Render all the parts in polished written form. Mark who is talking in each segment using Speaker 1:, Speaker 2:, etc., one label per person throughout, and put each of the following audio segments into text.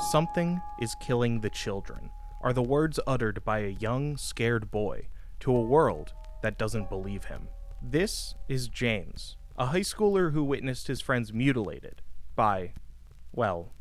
Speaker 1: Something is killing the children, are the words uttered by a young, scared boy to a world that doesn't believe him. This is James, a high schooler who witnessed his friends mutilated by, well,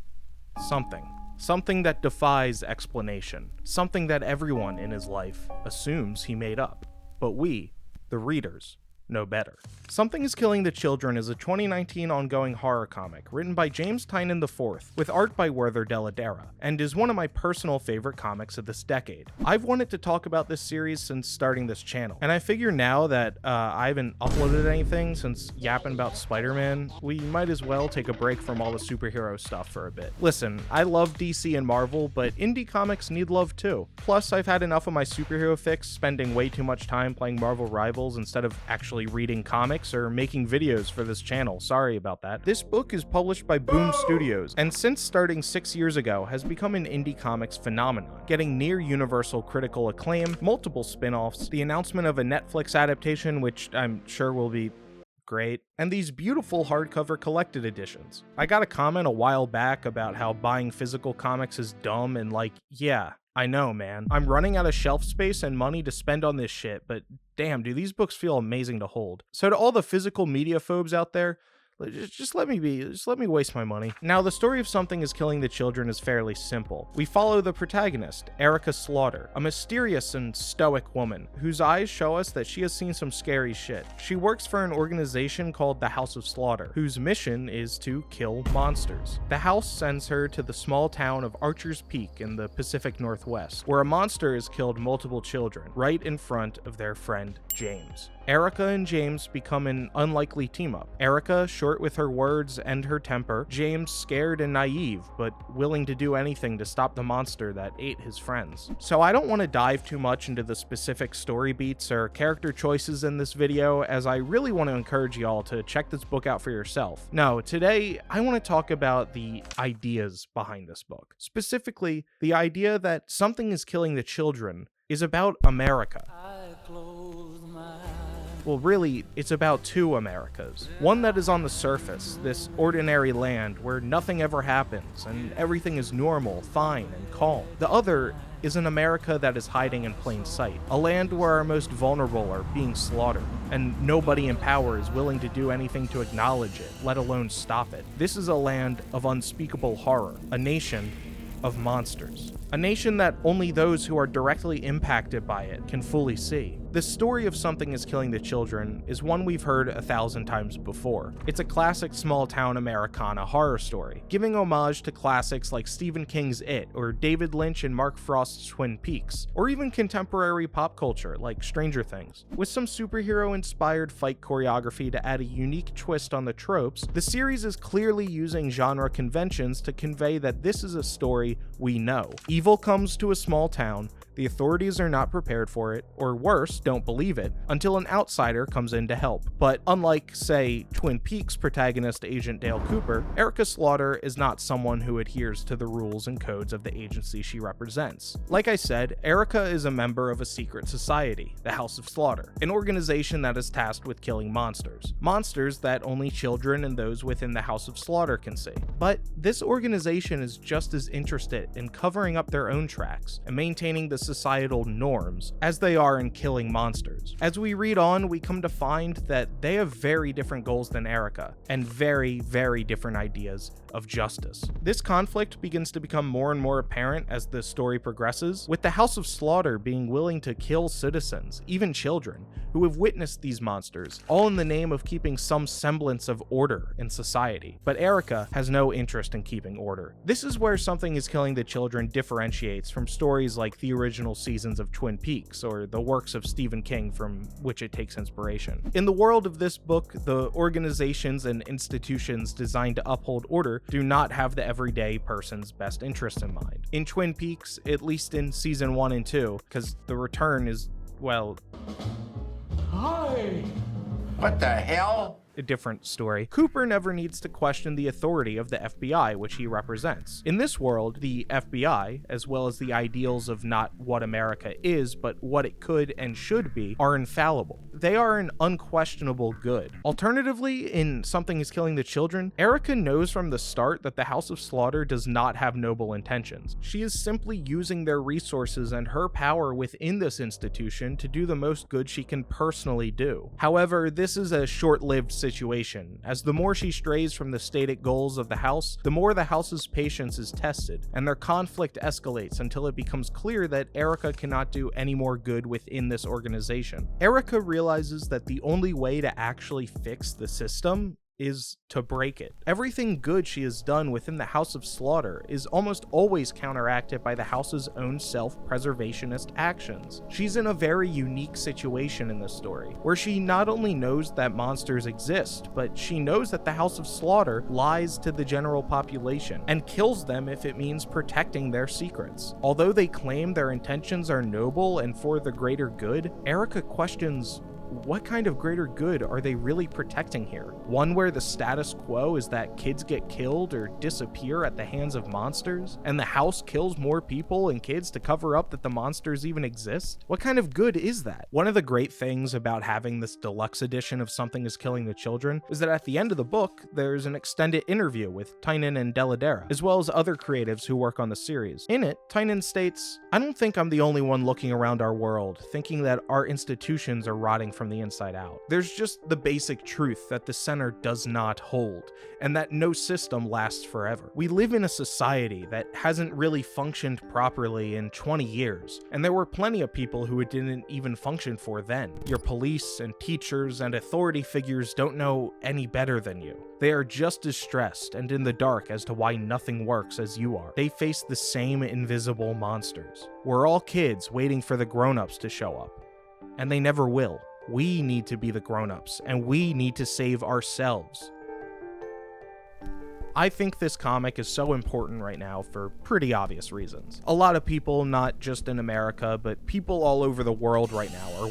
Speaker 1: something. Something that defies explanation. Something that everyone in his life assumes he made up. But we, the readers, know better. Something is Killing the Children is a 2019 ongoing horror comic written by James Tynion IV with art by Werther Dell'Edera, and is one of my personal favorite comics of this decade. I've wanted to talk about this series since starting this channel, and I figure now that I haven't uploaded anything since yapping about Spider-Man, we might as well take a break from all the superhero stuff for a bit. Listen, I love DC and Marvel, but indie comics need love too. Plus, I've had enough of my superhero fix, spending way too much time playing Marvel Rivals instead of actually reading comics or making videos for this channel. Sorry about that. This book is published by Boom Studios, and since starting 6 years ago has become an indie comics phenomenon, getting near universal critical acclaim, multiple spin-offs, the announcement of a Netflix adaptation, which I'm sure will be great, and these beautiful hardcover collected editions. I got a comment a while back about how buying physical comics is dumb, and like, yeah, I know, man. I'm running out of shelf space and money to spend on this shit, but damn, do these books feel amazing to hold. So to all the physical media phobes out there, just let me waste my money. Now, the story of Something is Killing the Children is fairly simple. We follow the protagonist, Erica Slaughter, a mysterious and stoic woman whose eyes show us that she has seen some scary shit. She works for an organization called the House of Slaughter, whose mission is to kill monsters. The house sends her to the small town of Archer's Peak in the Pacific Northwest, where a monster has killed multiple children, right in front of their friend James. Erica and James become an unlikely team-up. Erica, short with her words and her temper, James scared and naive, but willing to do anything to stop the monster that ate his friends. So I don't want to dive too much into the specific story beats or character choices in this video, as I really want to encourage y'all to check this book out for yourself. No, today I want to talk about the ideas behind this book. Specifically, the idea that Something is Killing the Children is about America. Well, really, it's about two Americas. One that is on the surface, this ordinary land where nothing ever happens and everything is normal, fine, and calm. The other is an America that is hiding in plain sight, a land where our most vulnerable are being slaughtered, and nobody in power is willing to do anything to acknowledge it, let alone stop it. This is a land of unspeakable horror, a nation of monsters. A nation that only those who are directly impacted by it can fully see. The story of Something is Killing the Children is one we've heard 1,000 times before. It's a classic small-town Americana horror story, giving homage to classics like Stephen King's It, or David Lynch and Mark Frost's Twin Peaks, or even contemporary pop culture like Stranger Things. With some superhero-inspired fight choreography to add a unique twist on the tropes, the series is clearly using genre conventions to convey that this is a story we know. Evil comes to a small town, the authorities are not prepared for it, or worse, don't believe it, until an outsider comes in to help. But unlike, say, Twin Peaks protagonist Agent Dale Cooper, Erica Slaughter is not someone who adheres to the rules and codes of the agency she represents. Like I said, Erica is a member of a secret society, the House of Slaughter, an organization that is tasked with killing monsters. Monsters that only children and those within the House of Slaughter can see. But this organization is just as interested in covering up their own tracks and maintaining the societal norms as they are in killing monsters. As we read on, we come to find that they have very different goals than Erica, and very, very different ideas of justice. This conflict begins to become more and more apparent as the story progresses, with the House of Slaughter being willing to kill citizens, even children, who have witnessed these monsters, all in the name of keeping some semblance of order in society. But Erica has no interest in keeping order. This is where Something is Killing the Children differentiates from stories like the original seasons of Twin Peaks or the works of Stephen King from which it takes inspiration. In the world of this book, the organizations and institutions designed to uphold order do not have the everyday person's best interest in mind. In Twin Peaks, at least in season 1 and 2, because the return is, well...
Speaker 2: Hi!
Speaker 3: What the hell?
Speaker 1: a different story, Cooper never needs to question the authority of the FBI, which he represents. In this world, the FBI, as well as the ideals of not what America is, but what it could and should be, are infallible. They are an unquestionable good. Alternatively, in Something is Killing the Children, Erica knows from the start that the House of Slaughter does not have noble intentions. She is simply using their resources and her power within this institution to do the most good she can personally do. However, this is a short-lived situation, as the more she strays from the stated goals of the House, the more the House's patience is tested, and their conflict escalates until it becomes clear that Erica cannot do any more good within this organization. Erica realizes that the only way to actually fix the system is to break it. Everything good she has done within the House of Slaughter is almost always counteracted by the House's own self-preservationist actions. She's in a very unique situation in this story, where she not only knows that monsters exist, but she knows that the House of Slaughter lies to the general population and kills them if it means protecting their secrets. Although they claim their intentions are noble and for the greater good, Erica questions, what kind of greater good are they really protecting here? One where the status quo is that kids get killed or disappear at the hands of monsters, and the House kills more people and kids to cover up that the monsters even exist? What kind of good is that? One of the great things about having this deluxe edition of Something is Killing the Children is that at the end of the book, there's an extended interview with Tynan and Deladera, as well as other creatives who work on the series. In it, Tynan states, "I don't think I'm the only one looking around our world, thinking that our institutions are rotting from the inside out. There's just the basic truth that the center does not hold, and that no system lasts forever. We live in a society that hasn't really functioned properly in 20 years, and there were plenty of people who it didn't even function for then. Your police and teachers and authority figures don't know any better than you. They are just as stressed and in the dark as to why nothing works as you are. They face the same invisible monsters. We're all kids waiting for the grown-ups to show up, and they never will. We need to be the grown-ups, and we need to save ourselves." I think this comic is so important right now for pretty obvious reasons. A lot of people, not just in America, but people all over the world right now are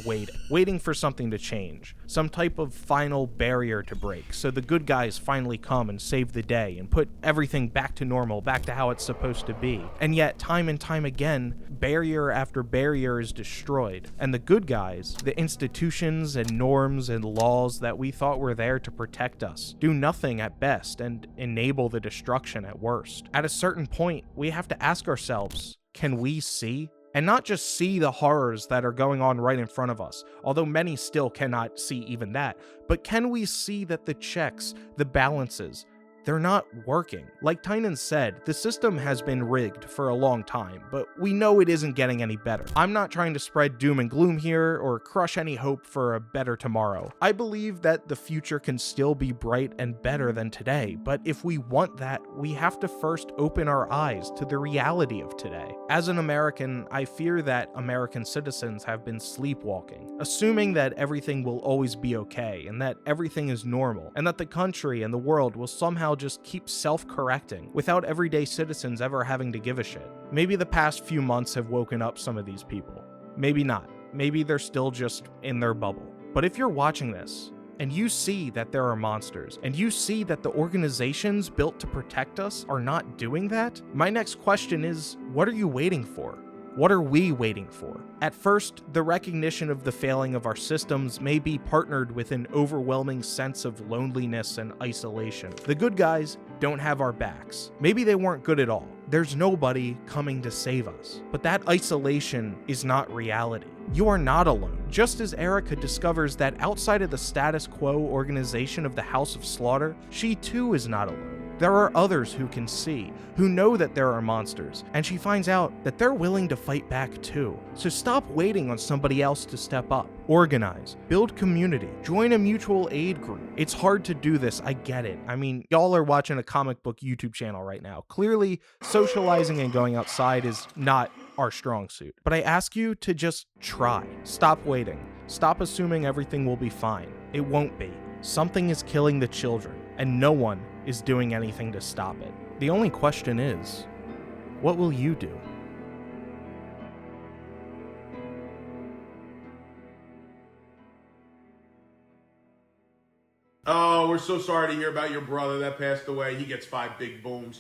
Speaker 1: waiting for something to change, some type of final barrier to break, so the good guys finally come and save the day and put everything back to normal, back to how it's supposed to be. And yet, time and time again, barrier after barrier is destroyed, and the good guys, the institutions and norms and laws that we thought were there to protect us, do nothing at best and enable the destruction at worst. At a certain point, we have to ask ourselves, can we see? And not just see the horrors that are going on right in front of us, although many still cannot see even that, but can we see that the checks, the balances, they're not working? Like Tynan said, the system has been rigged for a long time, but we know it isn't getting any better. I'm not trying to spread doom and gloom here or crush any hope for a better tomorrow. I believe that the future can still be bright and better than today, but if we want that, we have to first open our eyes to the reality of today. As an American, I fear that American citizens have been sleepwalking, assuming that everything will always be okay and that everything is normal, and that the country and the world will somehow just keep self-correcting without everyday citizens ever having to give a shit. Maybe the past few months have woken up some of these people. Maybe not. Maybe they're still just in their bubble. But if you're watching this, and you see that there are monsters, and you see that the organizations built to protect us are not doing that, my next question is, what are you waiting for? What are we waiting for? At first, the recognition of the failing of our systems may be partnered with an overwhelming sense of loneliness and isolation. The good guys don't have our backs. Maybe they weren't good at all. There's nobody coming to save us. But that isolation is not reality. You are not alone. Just as Erica discovers that outside of the status quo organization of the House of Slaughter, she too is not alone. There are others who can see, who know that there are monsters, and she finds out that they're willing to fight back too. So stop waiting on somebody else to step up. Organize, build community, join a mutual aid group. It's hard to do this, I get it. I mean, y'all are watching a comic book YouTube channel right now. Clearly, socializing and going outside is not our strong suit. But I ask you to just try. Stop waiting. Stop assuming everything will be fine. It won't be. Something is killing the children, and no one is doing anything to stop it. The only question is, what will you do?
Speaker 2: Oh we're so sorry to hear about your brother that passed away. He gets 5 big booms.